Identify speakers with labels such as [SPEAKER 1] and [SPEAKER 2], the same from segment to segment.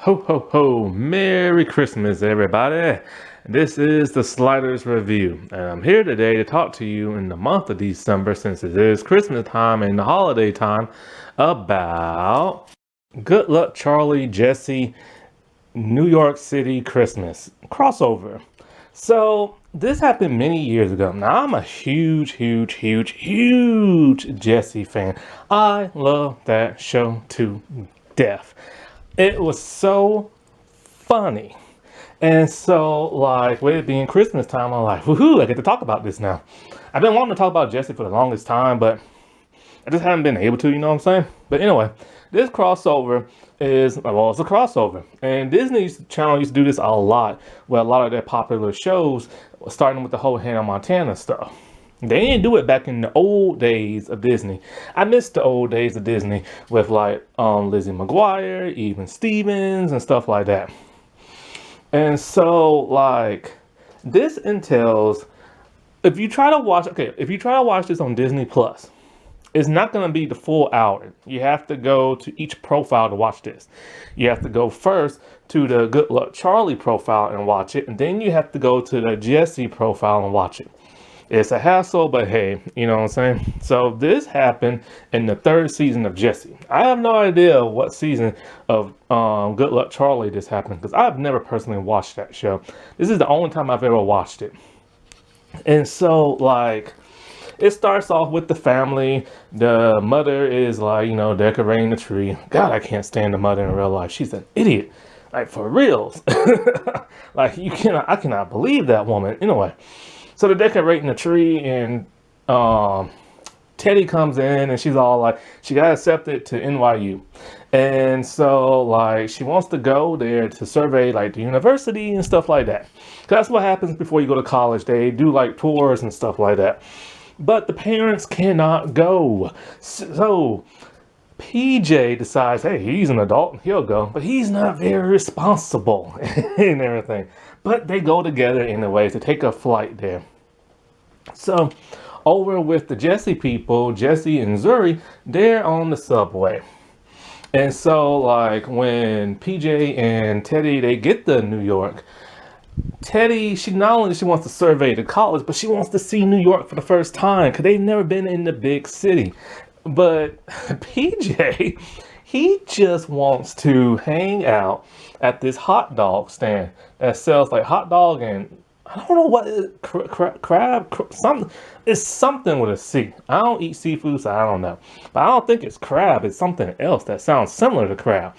[SPEAKER 1] Ho ho ho, Merry Christmas everybody. This is the Sliders Review, and I'm here today to talk to you in the month of December, since it is Christmas time and the holiday time, about Good Luck Charlie, Jessie, New York City Christmas crossover. So this happened many years ago. Now I'm a huge Jessie fan. I love that show to death. It was so funny. And so, like, with it being Christmas time, I'm like, woohoo, I get to talk about this now. I've been wanting to talk about Jessie for the longest time, but I just haven't been able to, you know what I'm saying? But anyway, this crossover is, well, it's a crossover. And Disney's channel used to do this a lot, with a lot of their popular shows, starting with the whole Hannah Montana stuff. They didn't do it back in the old days of Disney. I miss the old days of Disney with like Lizzie McGuire, even Stevens, and stuff like that. And so, like, this entails, if you try to watch this on Disney Plus, it's not going to be the full hour. You have to go to each profile to watch this. You have to go first to the Good Luck Charlie profile and watch it, and then you have to go to the Jessie profile and watch it. It's a hassle, but hey, you know what I'm saying? So this happened in the third season of Jessie. I have no idea what season of Good Luck Charlie this happened, because I've never personally watched that show. This is the only time I've ever watched it. And so, like, it starts off with the family. The mother is, like, you know, decorating the tree. God, I can't stand the mother in real life. She's an idiot. Like, for reals. Like, I cannot believe that woman. Anyway. So they're decorating the tree, and Teddy comes in, and she's all like, she got accepted to NYU. And so, like, she wants to go there to survey, like, the university and stuff like that. 'Cause that's what happens before you go to college. They do, like, tours and stuff like that. But the parents cannot go. So PJ decides, hey, he's an adult, he'll go. But he's not very responsible and everything. But they go together anyway to take a flight there. So over with the Jessie people, Jessie and Zuri, they're on the subway. And so, like, when PJ and Teddy, they get to New York, Teddy, she not only she wants to survey the college, but she wants to see New York for the first time, because they've never been in the big city. But PJ, he just wants to hang out at this hot dog stand that sells like hot dog and I don't know what crab, something. It's something with a C. I don't eat seafood, so I don't know. But I don't think it's crab. It's something else that sounds similar to crab.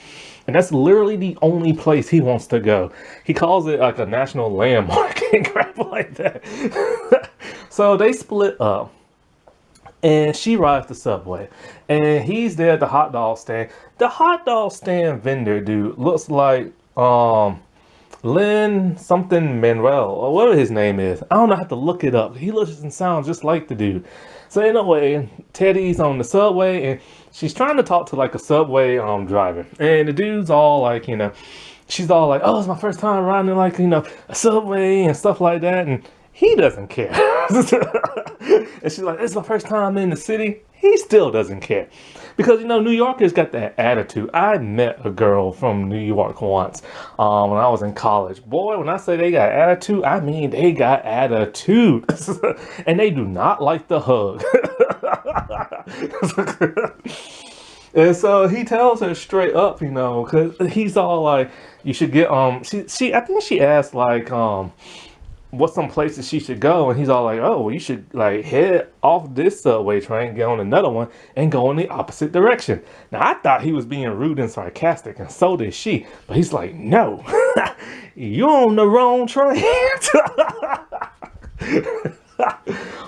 [SPEAKER 1] And that's literally the only place he wants to go. He calls it like a national landmark and crap like that. So they split up. And she rides the subway, and he's there at the hot dog stand. The hot dog stand vendor dude looks like Lynn something Manuel or whatever his name is. I don't know, I have to look it up. He looks and sounds just like the dude. So anyway, Teddy's on the subway, and she's trying to talk to like a subway driver, and the dude's all like, you know, she's all like, oh, it's my first time riding like, you know, a subway and stuff like that, and he doesn't care. And she's like, it's my first time in the city. He still doesn't care. Because, you know, New Yorkers got that attitude. I met a girl from New York once when I was in college. Boy, when I say they got attitude, I mean they got attitude. And they do not like the hug. And so he tells her straight up, you know, because he's all like, you should get, I think she asked, like, what some places she should go, and he's all like, oh, well, you should like head off this subway train, get on another one, and go in the opposite direction. Now I thought he was being rude and sarcastic, and so did she, but he's like, no, you're on the wrong train.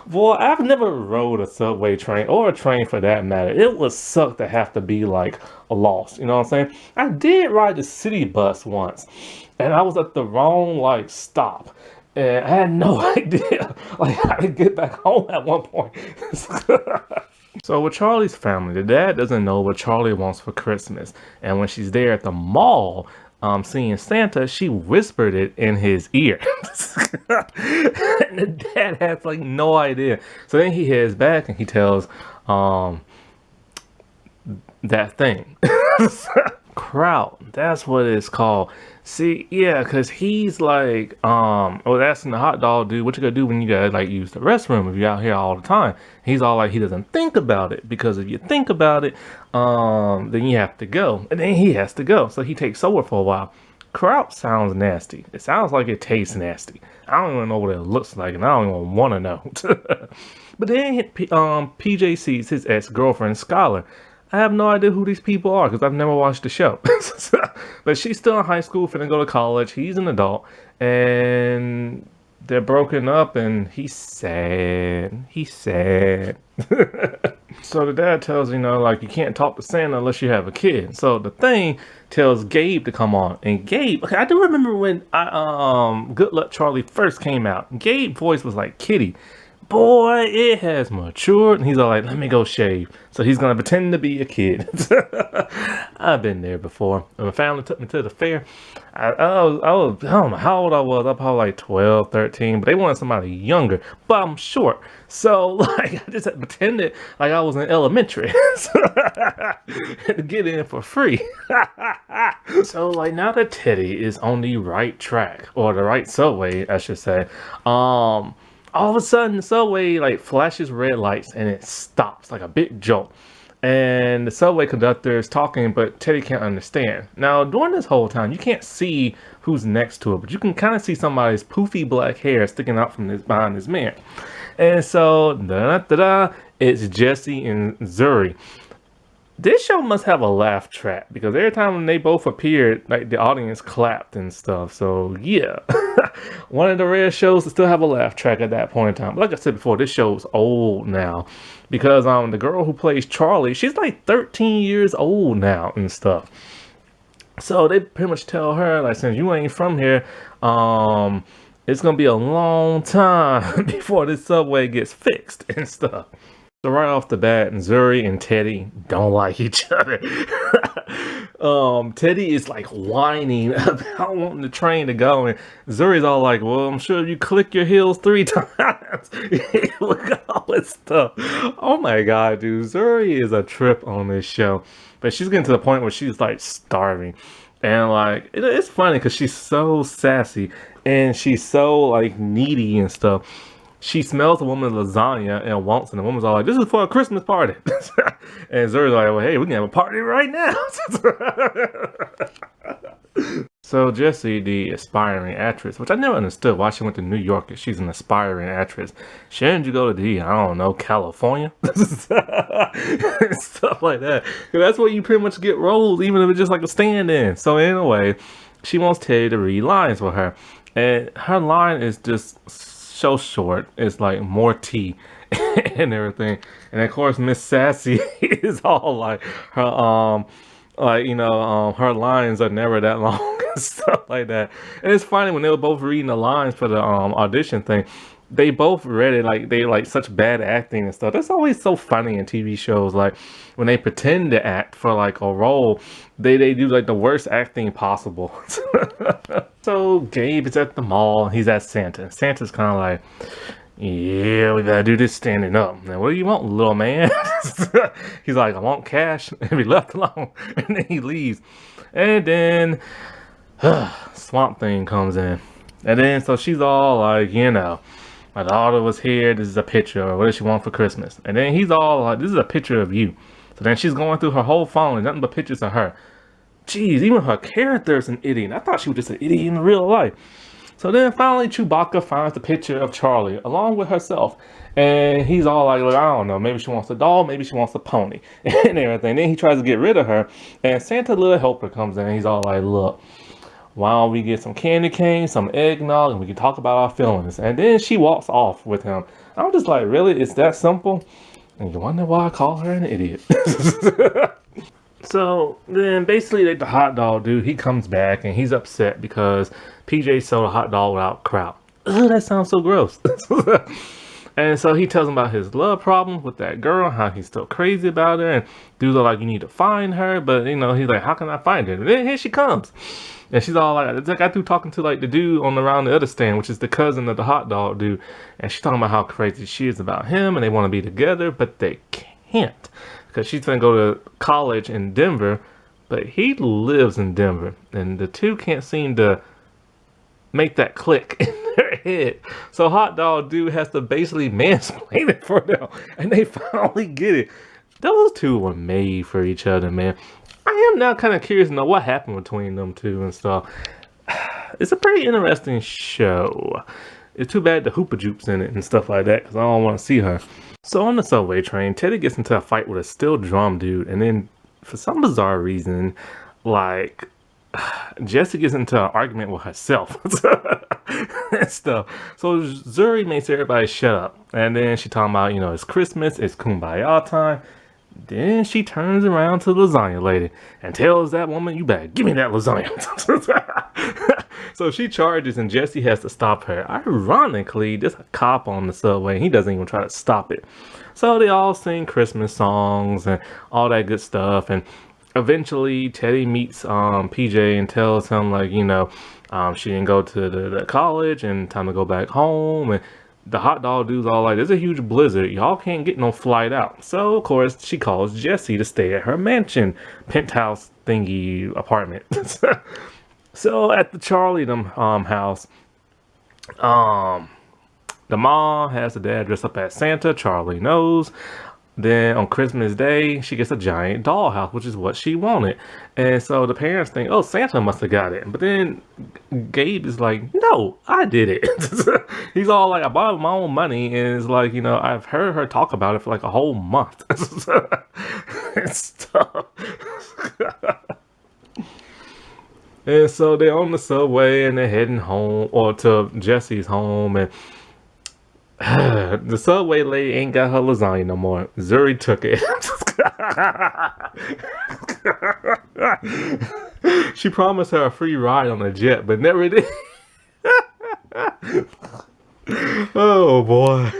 [SPEAKER 1] Boy, I've never rode a subway train, or a train for that matter. It would suck to have to be like lost, you know what I'm saying? I did ride the city bus once, and I was at the wrong like stop. And I had no idea like how to get back home at one point. So with Charlie's family, the dad doesn't know what Charlie wants for Christmas. And when she's there at the mall, seeing Santa, she whispered it in his ear. And the dad has like no idea. So then he heads back and he tells that thing. Kraut. That's what it's called. See, yeah, cause he's like, well, asking the hot dog dude, what you gonna do when you gotta like use the restroom if you're out here all the time? He's all like, he doesn't think about it because if you think about it, then you have to go, and then he has to go, so he takes over for a while. Kraut sounds nasty. It sounds like it tastes nasty. I don't even know what it looks like, and I don't even want to know. But then PJ sees his ex-girlfriend Skylar. I have no idea who these people are because I've never watched the show. But she's still in high school, finna go to college. He's an adult, and they're broken up, and he's sad. He's sad. So the dad tells, like, you can't talk to Santa unless you have a kid. So the thing tells Gabe to come on. And Gabe, okay, I do remember when Good Luck Charlie first came out. Gabe's voice was like Kitty. Boy, it has matured. And he's all like, let me go shave. So he's going to pretend to be a kid. I've been there before. When my family took me to the fair, I don't know how old I was. I was probably like 12, 13. But they wanted somebody younger. But I'm short. So, like, I just had pretended like I was in elementary. To get in for free. So, like, now that Teddy is on the right track, or the right subway, I should say, all of a sudden the subway like flashes red lights and it stops like a big jolt. And the subway conductor is talking, but Teddy can't understand. Now, during this whole time, you can't see who's next to it, but you can kind of see somebody's poofy black hair sticking out from behind his man. And so, it's Jessie and Zuri. This show must have a laugh track because every time when they both appeared, like the audience clapped and stuff. So yeah, one of the rare shows to still have a laugh track at that point in time. But like I said before, this show's old now because the girl who plays Charlie, she's like 13 years old now and stuff. So they pretty much tell her like, since you ain't from here, it's gonna be a long time before this subway gets fixed and stuff. So right off the bat, Zuri and Teddy don't like each other. Teddy is like whining about wanting the train to go, and Zuri's all like, well, I'm sure if you click your heels 3 times, look at all this stuff. Oh my god, dude, Zuri is a trip on this show. But she's getting to the point where she's like starving. And like, it's funny because she's so sassy, and she's so like needy and stuff. She smells a woman's lasagna and wants it. And the woman's all like, this is for a Christmas party. And Zuri's like, well, hey, we can have a party right now. So Jessie, the aspiring actress, which I never understood why she went to New York if she's an aspiring actress. Shouldn't you go to I don't know, California? Stuff like that. That's where you pretty much get roles, even if it's just like a stand-in. So anyway, she wants Teddy to read lines for her. And her line is just so short. It's like more tea and everything. And of course Miss Sassy is all like her her lines are never that long and stuff like that. And it's funny when they were both reading the lines for the audition thing, they both read it like they like such bad acting and stuff. That's always so funny in TV shows, like when they pretend to act for like a role, they do like the worst acting possible. So Gabe is at the mall, he's at Santa, and Santa's kind of like, yeah, we gotta do this standing up. Now, what do you want, little man? He's like, I want cash, and be left alone. And then he leaves. And then Swamp Thing comes in. And then so she's all like, my daughter was here, this is a picture, or what does she want for Christmas? And then he's all like, this is a picture of you. So then she's going through her whole phone and nothing but pictures of her. Jeez, even her character is an idiot. I thought she was just an idiot in real life. So then finally Chewbacca finds the picture of Charlie along with herself. And he's all like, look, I don't know, maybe she wants a doll, maybe she wants a pony and everything. Then he tries to get rid of her. And Santa Little Helper comes in and he's all like, look, why don't we get some candy canes, some eggnog, and we can talk about our feelings. And then she walks off with him. I'm just like, really? It's that simple? And you wonder why I call her an idiot. So then basically like the hot dog dude, he comes back and he's upset because PJ sold a hot dog without Kraut. Ugh, that sounds so gross. And so he tells him about his love problem with that girl, how he's still crazy about her, and dudes are like, you need to find her, but he's like, how can I find her? And then here she comes. And she's all like, it's like I do talking to like the dude around the other stand, which is the cousin of the hot dog dude. And she's talking about how crazy she is about him and they want to be together, but they can't. Because she's going to go to college in Denver but he lives in Denver, and the two can't seem to make that click in their head. So Hot Dog Dude has to basically mansplain it for them, and they finally get it. Those two were made for each other, man. I am now kind of curious to know what happened between them two and stuff. It's a pretty interesting show. It's too bad the Hoopa Joops in it and stuff like that, because I don't want to see her. So on the subway train, Teddy gets into a fight with a steel drum dude, and then for some bizarre reason, like, Jessie gets into an argument with herself and stuff. So Zuri makes everybody shut up, and then she talking about, you know, it's Christmas, it's Kumbaya time. Then she turns around to the lasagna lady and tells that woman, "You better give me that lasagna." So she charges, and Jessie has to stop her. Ironically, there's a cop on the subway, and he doesn't even try to stop it. So they all sing Christmas songs and all that good stuff, and eventually Teddy meets PJ and tells him, like, you know, she didn't go to the college and time to go back home. And the Hot Dog Dude's all like, there's a huge blizzard, y'all can't get no flight out. So of course she calls Jessie to stay at her mansion penthouse thingy apartment. So at the Charlie house, the mom has the dad dress up as Santa. Charlie knows. Then on Christmas Day, she gets a giant dollhouse, which is what she wanted. And so the parents think, oh, Santa must have got it. But then Gabe is like, no, I did it. He's all like, I bought it with my own money. And it's like, you know, I've heard her talk about it for like a whole month. And stuff. And so they're on the subway and they're heading home, or to Jessie's home. And the subway lady ain't got her lasagna no more. Zuri took it. She promised her a free ride on the jet, but never did. Oh boy.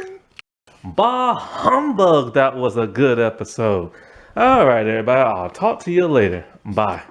[SPEAKER 1] Bah humbug, that was a good episode. Alright everybody, I'll talk to you later. Bye.